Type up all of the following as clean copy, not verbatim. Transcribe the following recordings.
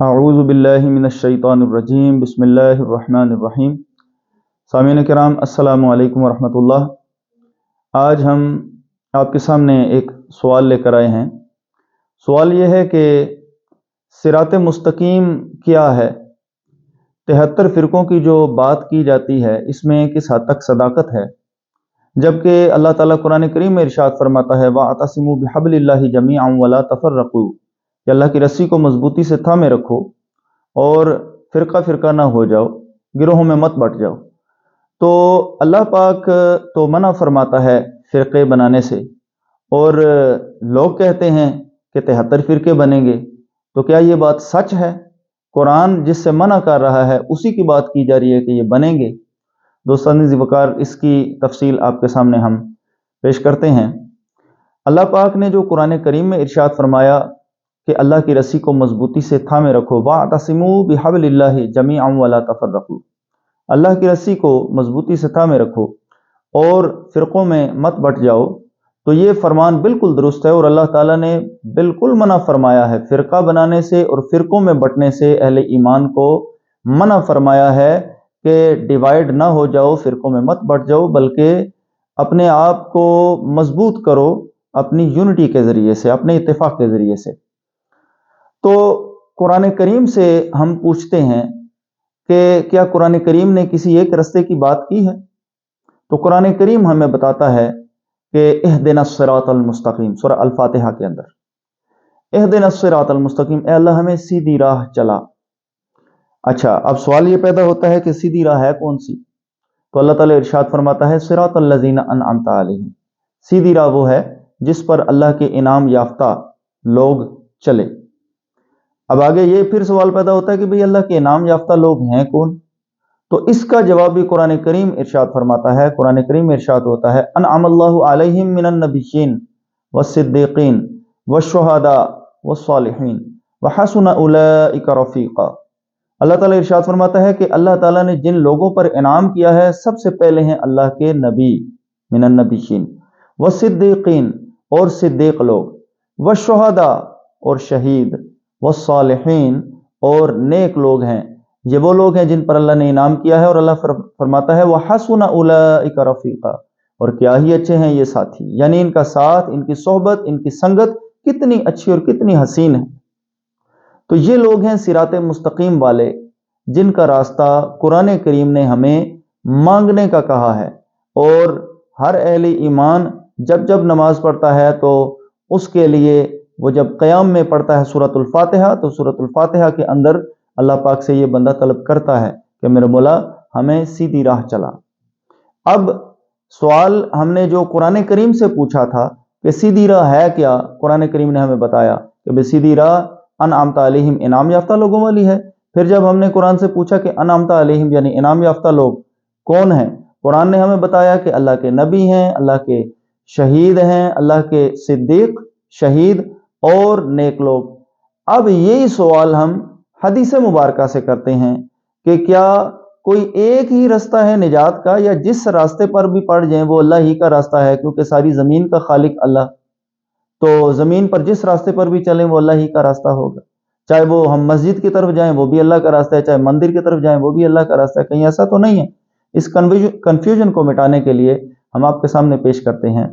اعوذ باللہ من الشیطان الرجیم بسم اللہ الرحمن الرحیم۔ سامعین کرام السلام علیکم ورحمۃ اللہ۔ آج ہم آپ کے سامنے ایک سوال لے کر آئے ہیں۔ سوال یہ ہے کہ صراط مستقیم کیا ہے؟ 73 فرقوں کی جو بات کی جاتی ہے اس میں کس حد تک صداقت ہے؟ جبکہ اللہ تعالیٰ قرآن کریم میں ارشاد فرماتا ہے وَاعْتَصِمُوا بِحَبْلِ اللَّهِ جَمِيعًا وَلَا تَفَرَّقُوا، کہ اللہ کی رسی کو مضبوطی سے تھامے رکھو اور فرقہ فرقہ نہ ہو جاؤ، گروہوں میں مت بٹ جاؤ۔ تو اللہ پاک تو منع فرماتا ہے فرقے بنانے سے، اور لوگ کہتے ہیں کہ 73 فرقے بنیں گے، تو کیا یہ بات سچ ہے؟ قرآن جس سے منع کر رہا ہے اسی کی بات کی جا رہی ہے کہ یہ بنیں گے۔ دوستان ذی وقار، اس کی تفصیل آپ کے سامنے ہم پیش کرتے ہیں۔ اللہ پاک نے جو قرآن کریم میں ارشاد فرمایا کہ اللہ کی رسی کو مضبوطی سے تھامے رکھو، وَاعْتَصِمُوا بِحَبْلِ اللَّهِ جَمِيعًا وَلَا تَفَرَّقُوا، اللہ کی رسی کو مضبوطی سے تھامے رکھو اور فرقوں میں مت بٹ جاؤ، تو یہ فرمان بالکل درست ہے، اور اللہ تعالیٰ نے بالکل منع فرمایا ہے فرقہ بنانے سے اور فرقوں میں بٹنے سے۔ اہل ایمان کو منع فرمایا ہے کہ ڈیوائیڈ نہ ہو جاؤ، فرقوں میں مت بٹ جاؤ، بلکہ اپنے آپ کو مضبوط کرو اپنی یونٹی کے ذریعے سے، اپنے اتفاق کے ذریعے سے۔ تو قرآن کریم سے ہم پوچھتے ہیں کہ کیا قرآن کریم نے کسی ایک رستے کی بات کی ہے؟ تو قرآن کریم ہمیں بتاتا ہے کہ اہدنا الصراط المستقیم، سورہ الفاتحہ کے اندر اہدنا الصراط المستقیم، اے اللہ ہمیں سیدھی راہ چلا۔ اچھا، اب سوال یہ پیدا ہوتا ہے کہ سیدھی راہ ہے کون سی؟ تو اللہ تعالیٰ ارشاد فرماتا ہے صراط الذین انعمت علیہم، سیدھی راہ وہ ہے جس پر اللہ کے انعام یافتہ لوگ چلے۔ اب آگے یہ پھر سوال پیدا ہوتا ہے کہ بھئی اللہ کے انعام یافتہ لوگ ہیں کون؟ تو اس کا جواب بھی قرآن کریم ارشاد فرماتا ہے۔ قرآن کریم میں ارشاد ہوتا ہے انعم اللہ علیہم من النبیین والصدیقین والشہداء والصالحین وحسن اولئک رفیقا۔ اللہ تعالیٰ ارشاد فرماتا ہے کہ اللہ تعالیٰ نے جن لوگوں پر انعام کیا ہے سب سے پہلے ہیں اللہ کے نبی، من النبیین، والصدیقین اور صدیق لوگ، والشہداء اور شہید، والصالحین اور نیک لوگ ہیں۔ یہ وہ لوگ ہیں جن پر اللہ نے انعام کیا ہے، اور اللہ فرماتا ہے وَحَسُنَ أُولَئِكَ رَفِيقًا، اور کیا ہی اچھے ہیں یہ ساتھی، یعنی ان کا ساتھ، ان کی صحبت، ان کی سنگت کتنی اچھی اور کتنی حسین ہے۔ تو یہ لوگ ہیں صراط مستقیم والے، جن کا راستہ قرآن کریم نے ہمیں مانگنے کا کہا ہے، اور ہر اہل ایمان جب جب نماز پڑھتا ہے تو اس کے لیے وہ جب قیام میں پڑھتا ہے سورۃ الفاتحہ، تو سورۃ الفاتحہ کے اندر اللہ پاک سے یہ بندہ طلب کرتا ہے کہ میرے مولا ہمیں سیدھی راہ چلا۔ اب سوال ہم نے جو قرآن کریم سے پوچھا تھا کہ سیدھی راہ ہے کیا، قرآن کریم نے ہمیں بتایا کہ بے سیدھی راہ انعمت علیہم، انعام یافتہ لوگوں والی ہے۔ پھر جب ہم نے قرآن سے پوچھا کہ انعمت علیہم یعنی انعام یافتہ لوگ کون ہیں، قرآن نے ہمیں بتایا کہ اللہ کے نبی ہیں، اللہ کے شہید ہیں، اللہ کے صدیق، شہید اور نیک لوگ۔ اب یہی سوال ہم حدیث مبارکہ سے کرتے ہیں کہ کیا کوئی ایک ہی راستہ ہے نجات کا، یا جس راستے پر بھی پڑ جائیں وہ اللہ ہی کا راستہ ہے، کیونکہ ساری زمین کا خالق اللہ، تو زمین پر جس راستے پر بھی چلیں وہ اللہ ہی کا راستہ ہوگا۔ چاہے وہ ہم مسجد کی طرف جائیں وہ بھی اللہ کا راستہ ہے، چاہے مندر کی طرف جائیں وہ بھی اللہ کا راستہ ہے، کہیں ایسا تو نہیں ہے؟ اس کنفیوژن کو مٹانے کے لیے ہم آپ کے سامنے پیش کرتے ہیں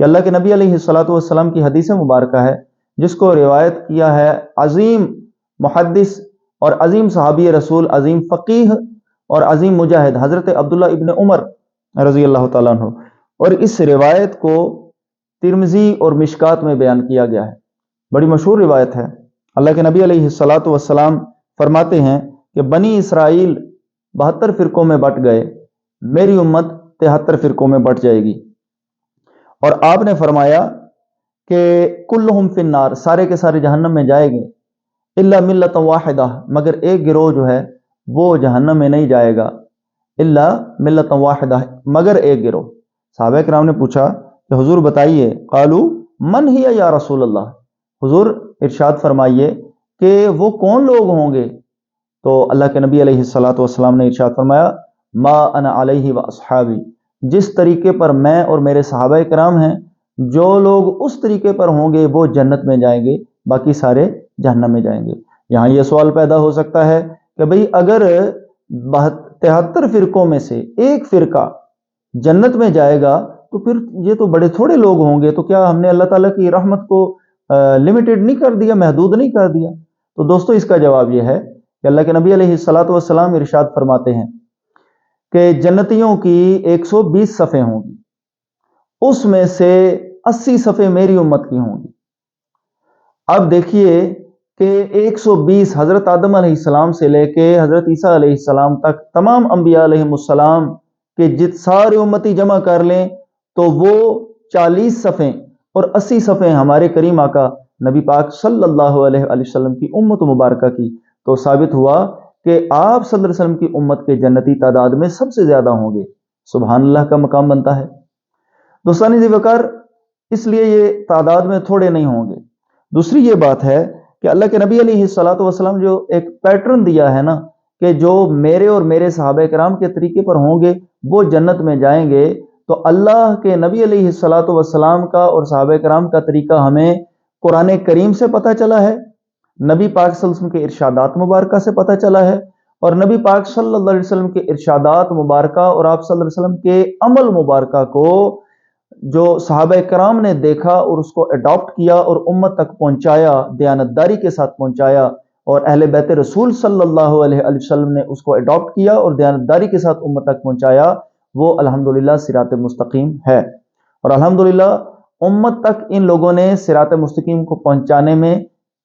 کہ اللہ کے نبی علیہ الصلوۃ والسلام کی حدیث مبارکہ ہے، جس کو روایت کیا ہے عظیم محدث اور عظیم صحابی رسول، عظیم فقیہ اور عظیم مجاہد حضرت عبداللہ ابن عمر رضی اللہ تعالیٰ عنہ، اور اس روایت کو ترمذی اور مشکات میں بیان کیا گیا ہے، بڑی مشہور روایت ہے۔ اللہ کے نبی علیہ الصلوۃ والسلام فرماتے ہیں کہ بنی اسرائیل 72 فرقوں میں بٹ گئے، میری امت 73 فرقوں میں بٹ جائے گی، اور آپ نے فرمایا کہ کلہم فی النار، سارے کے سارے جہنم میں جائیں گے، الا ملۃ واحدہ، مگر ایک گروہ جو ہے وہ جہنم میں نہیں جائے گا، الا ملۃ واحدہ، مگر ایک گروہ۔ صحابہ کرام نے پوچھا کہ حضور بتائیے، قالوا من ہی یا رسول اللہ، حضور ارشاد فرمائیے کہ وہ کون لوگ ہوں گے؟ تو اللہ کے نبی علیہ الصلوۃ والسلام نے ارشاد فرمایا ما انا علیہ واصحابی، جس طریقے پر میں اور میرے صحابہ کرام ہیں، جو لوگ اس طریقے پر ہوں گے وہ جنت میں جائیں گے، باقی سارے جہنم میں جائیں گے۔ یہاں یہ سوال پیدا ہو سکتا ہے کہ بھئی اگر 73 فرقوں میں سے ایک فرقہ جنت میں جائے گا تو پھر یہ تو بڑے تھوڑے لوگ ہوں گے، تو کیا ہم نے اللہ تعالیٰ کی رحمت کو لمیٹڈ نہیں کر دیا، محدود نہیں کر دیا؟ تو دوستو اس کا جواب یہ ہے کہ اللہ کے نبی علیہ الصلوۃ والسلام ارشاد فرماتے ہیں کہ جنتیوں کی 120 صفیں ہوں گی، اس میں سے 80 صفیں میری امت کی ہوں گی۔ اب دیکھیے کہ 120 حضرت آدم علیہ السلام سے لے کے حضرت عیسیٰ علیہ السلام تک تمام انبیاء علیہ السلام کے سارے امتی جمع کر لیں تو وہ 40 صفیں اور 80 صفیں ہمارے کریم آقا نبی پاک صلی اللہ علیہ وسلم کی امت مبارکہ کی، تو ثابت ہوا کہ آپ صلی اللہ علیہ وسلم کی امت کے جنتی تعداد میں سب سے زیادہ ہوں گے۔ سبحان اللہ کا مقام بنتا ہے۔ دوستان ذی وقار، اس لیے یہ تعداد میں تھوڑے نہیں ہوں گے۔ دوسری یہ بات ہے کہ اللہ کے نبی علیہ الصلوۃ والسلام جو ایک پیٹرن دیا ہے نا کہ جو میرے اور میرے صحابہ کرام کے طریقے پر ہوں گے وہ جنت میں جائیں گے، تو اللہ کے نبی علیہ الصلوۃ والسلام کا اور صحابہ کرام کا طریقہ ہمیں قرآن کریم سے پتہ چلا ہے، نبی پاک صلی اللہ علیہ وسلم کے ارشادات مبارکہ سے پتہ چلا ہے، اور نبی پاک صلی اللہ علیہ وسلم کے ارشادات مبارکہ اور آپ صلی اللہ علیہ وسلم کے عمل مبارکہ کو جو صحابہ کرام نے دیکھا اور اس کو اڈاپٹ کیا اور امت تک پہنچایا، دیانتداری کے ساتھ پہنچایا، اور اہل بیت رسول صلی اللہ علیہ وسلم نے اس کو اڈاپٹ کیا اور دیانتداری کے ساتھ امت تک پہنچایا، وہ الحمدللہ صراط مستقیم ہے۔ اور الحمدللہ امت تک ان لوگوں نے صراط مستقیم کو پہنچانے میں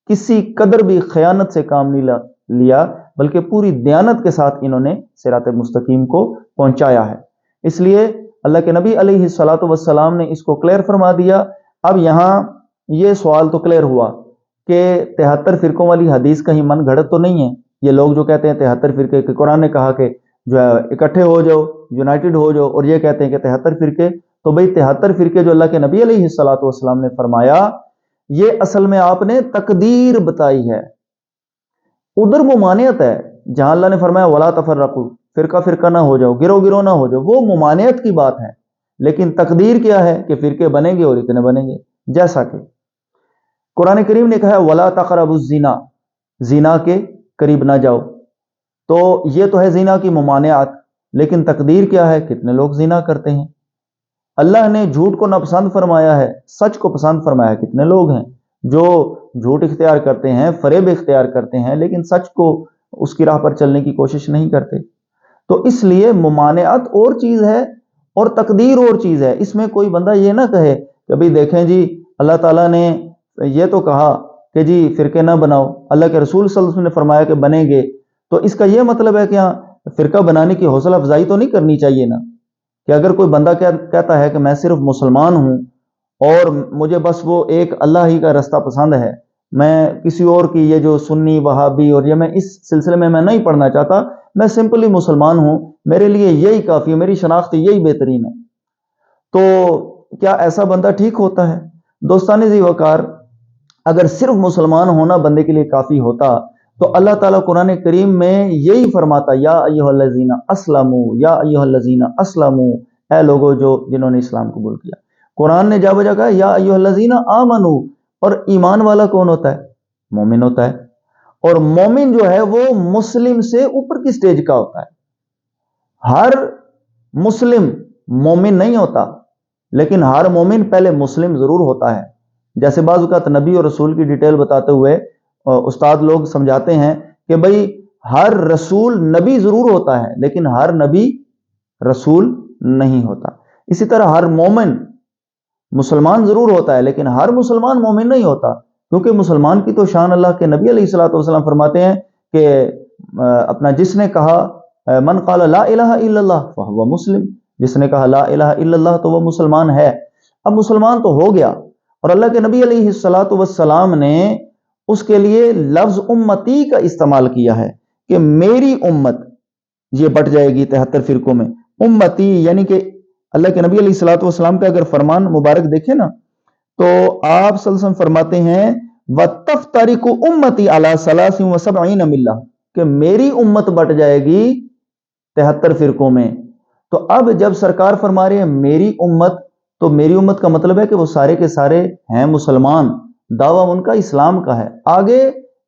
کسی قدر بھی خیانت سے کام نہیں لیا، بلکہ پوری دیانت کے ساتھ انہوں نے صراط مستقیم کو پہنچایا ہے۔ اس لیے اللہ کے نبی علیہ الصلوۃ والسلام نے اس کو کلیئر فرما دیا۔ اب یہاں یہ سوال تو کلیئر ہوا کہ 73 فرقوں والی حدیث کہیں من گھڑت تو نہیں ہے؟ یہ لوگ جو کہتے ہیں 73 فرقے کہ قرآن نے کہا کہ جو ہے اکٹھے ہو جاؤ، یونائٹڈ ہو جاؤ، اور یہ کہتے ہیں کہ 73 فرقے، تو بھئی 73 فرقے جو اللہ کے نبی علیہ الصلوۃ والسلام نے فرمایا، یہ اصل میں آپ نے تقدیر بتائی ہے۔ ادھر ممانعت ہے جہاں اللہ نے فرمایا ولا تفرقوا، فرقہ فرقہ نہ ہو جاؤ، گروہ گروہ نہ ہو جاؤ، وہ ممانعت کی بات ہے، لیکن تقدیر کیا ہے کہ فرقے بنیں گے اور اتنے بنیں گے۔ جیسا کہ قرآن کریم نے کہا ولا تقربوا الزنا، زنا کے قریب نہ جاؤ، تو یہ تو ہے زنا کی ممانعت، لیکن تقدیر کیا ہے؟ کتنے لوگ زنا کرتے ہیں۔ اللہ نے جھوٹ کو ناپسند فرمایا ہے، سچ کو پسند فرمایا ہے، کتنے لوگ ہیں جو جھوٹ اختیار کرتے ہیں، فریب اختیار کرتے ہیں، لیکن سچ کو اس کی راہ پر چلنے کی کوشش نہیں کرتے۔ تو اس لیے ممانعت اور چیز ہے اور تقدیر اور چیز ہے۔ اس میں کوئی بندہ یہ نہ کہے کہ بھئی دیکھیں جی اللہ تعالیٰ نے یہ تو کہا کہ جی فرقے نہ بناؤ، اللہ کے رسول صلی اللہ علیہ وسلم نے فرمایا کہ بنیں گے، تو اس کا یہ مطلب ہے کہ ہاں فرقہ بنانے کی حوصلہ افزائی تو نہیں کرنی چاہیے نا، کہ اگر کوئی بندہ کہتا ہے کہ میں صرف مسلمان ہوں اور مجھے بس وہ ایک اللہ ہی کا رستہ پسند ہے، میں کسی اور کی یہ جو سنی وہابی اور یہ میں اس سلسلے میں نہیں پڑھنا چاہتا، میں سمپلی مسلمان ہوں، میرے لیے یہی کافی ہے، میری شناخت یہی بہترین ہے، تو کیا ایسا بندہ ٹھیک ہوتا ہے؟ دوستان ذی وقار، اگر صرف مسلمان ہونا بندے کے لیے کافی ہوتا تو اللہ تعالیٰ قرآن کریم میں یہی فرماتا یا ایھا الذین اسلموا، یا ایھا الذین اسلموا، اے لوگوں جنہوں نے اسلام قبول کیا۔ قرآن نے جا بجا کہا یا ایھا الذین آمنوا، اور ایمان والا کون ہوتا ہے؟ مومن ہوتا ہے، اور مومن جو ہے وہ مسلم سے اوپر کی سٹیج کا ہوتا ہے۔ ہر مسلم مومن نہیں ہوتا، لیکن ہر مومن پہلے مسلم ضرور ہوتا ہے۔ جیسے بعض اوقات نبی اور رسول کی ڈیٹیل بتاتے ہوئے استاد لوگ سمجھاتے ہیں کہ بھئی ہر رسول نبی ضرور ہوتا ہے، لیکن ہر نبی رسول نہیں ہوتا۔ اسی طرح ہر مومن مسلمان ضرور ہوتا ہے، لیکن ہر مسلمان مومن نہیں ہوتا، کیونکہ مسلمان کی تو شان اللہ کے نبی علیہ الصلوۃ والسلام فرماتے ہیں کہ اپنا جس نے کہا من قال لا الہ الا اللہ فہو مسلم، جس نے کہا لا الہ الا اللہ تو وہ مسلمان ہے۔ اب مسلمان تو ہو گیا، اور اللہ کے نبی علیہ الصلوۃ والسلام نے اس کے لیے لفظ امتی کا استعمال کیا ہے کہ میری امت یہ بٹ جائے گی 73 فرقوں میں۔ امتی یعنی کہ اللہ کے نبی علیہ الصلوۃ والسلام کا اگر فرمان مبارک دیکھیں نا تو آپ صلی اللہ علیہ وسلم فرماتے ہیں وَتَفْتَرِقُ أُمَّتِي عَلَى 73 ملہ، کہ میری امت بٹ جائے گی 73 فرقوں میں۔ تو اب جب سرکار فرما رہے ہیں میری امت، تو میری امت کا مطلب ہے کہ وہ سارے کے سارے ہیں مسلمان، دعویٰ ان کا اسلام کا ہے۔ آگے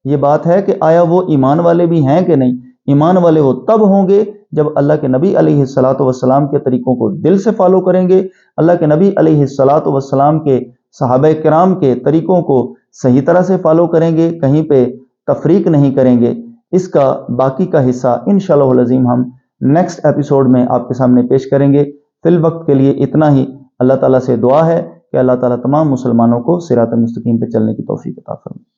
یہ بات ہے کہ آیا وہ ایمان والے بھی ہیں کہ نہیں؟ ایمان والے وہ تب ہوں گے جب اللہ کے نبی علیہ الصلاۃ والسلام کے طریقوں کو دل سے فالو کریں گے، اللہ کے نبی علیہ الصلاۃ والسلام کے صحابہ کرام کے طریقوں کو صحیح طرح سے فالو کریں گے، کہیں پہ تفریق نہیں کریں گے۔ اس کا باقی کا حصہ انشاءاللہ العظیم ہم نیکسٹ ایپیسوڈ میں آپ کے سامنے پیش کریں گے۔ فی الوقت کے لیے اتنا ہی۔ اللہ تعالیٰ سے دعا ہے کہ اللہ تعالیٰ تمام مسلمانوں کو صراط مستقیم پہ چلنے کی توفیق عطا فرمائے۔